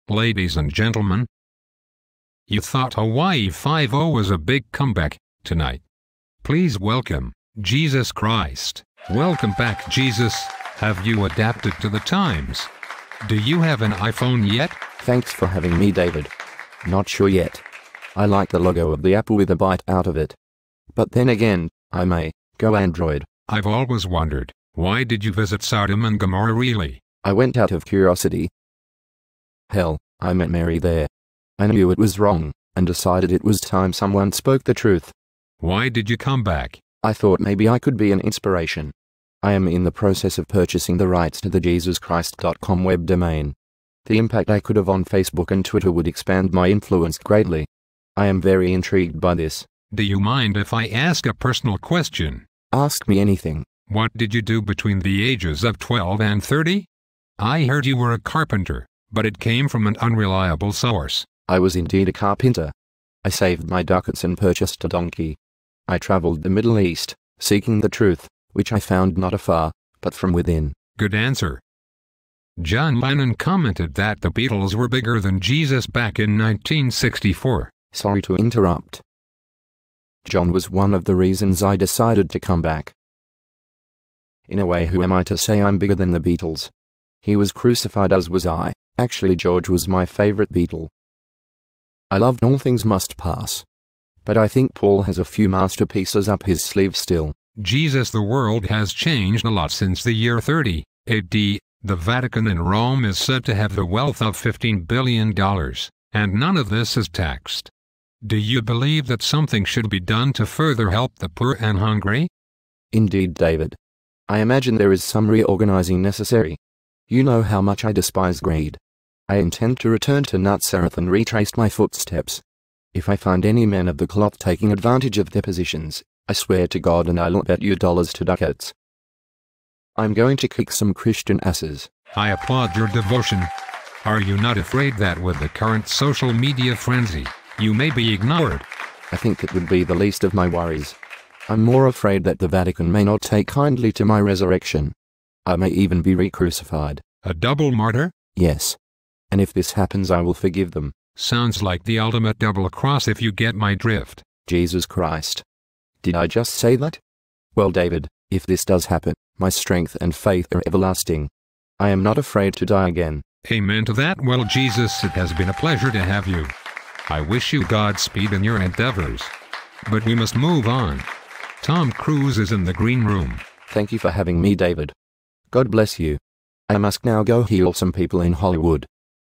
Ladies and gentlemen, you thought Hawaii 5-0 was a big comeback tonight. Please welcome Jesus Christ. Welcome back, Jesus. Have you adapted to the times? Do you have an iPhone yet? Thanks for having me, David. Not sure yet. I like the logo of the apple with a bite out of it. But then again, I may go Android. I've always wondered, why did you visit Sodom and Gomorrah really? I went out of curiosity. Hell, I met Mary there. I knew it was wrong, and decided it was time someone spoke the truth. Why did you come back? I thought maybe I could be an inspiration. I am in the process of purchasing the rights to the JesusChrist.com web domain. The impact I could have on Facebook and Twitter would expand my influence greatly. I am very intrigued by this. Do you mind if I ask a personal question? Ask me anything. What did you do between the ages of 12 and 30? I heard you were a carpenter, but it came from an unreliable source. I was indeed a carpenter. I saved my ducats and purchased a donkey. I traveled the Middle East, seeking the truth, which I found not afar, but from within. Good answer. John Lennon commented that the Beatles were bigger than Jesus back in 1964. Sorry to interrupt. John was one of the reasons I decided to come back. In a way, who am I to say I'm bigger than the Beatles? He was crucified, as was I. Actually, George was my favorite Beatle. I loved All Things Must Pass. But I think Paul has a few masterpieces up his sleeve still. Jesus, the world has changed a lot since the year 30 AD. The Vatican in Rome is said to have the wealth of $15 billion, and none of this is taxed. Do you believe that something should be done to further help the poor and hungry? Indeed, David. I imagine there is some reorganizing necessary. You know how much I despise greed. I intend to return to Nazareth and retrace my footsteps. If I find any men of the cloth taking advantage of their positions, I swear to God, and I'll bet you dollars to ducats, I'm going to kick some Christian asses. I applaud your devotion. Are you not afraid that with the current social media frenzy, you may be ignored? I think it would be the least of my worries. I'm more afraid that the Vatican may not take kindly to my resurrection. I may even be re-crucified. A double martyr? Yes. And if this happens, I will forgive them. Sounds like the ultimate double cross, if you get my drift. Jesus Christ. Did I just say that? Well, David, if this does happen, my strength and faith are everlasting. I am not afraid to die again. Amen to that. Well, Jesus, it has been a pleasure to have you. I wish you Godspeed in your endeavors. But we must move on. Tom Cruise is in the green room. Thank you for having me, David. God bless you. I must now go heal some people in Hollywood.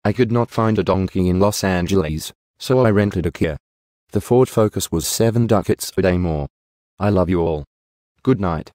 I could not find a donkey in Los Angeles, so I rented a Kia. The Ford Focus was $7 a day more. I love you all. Good night.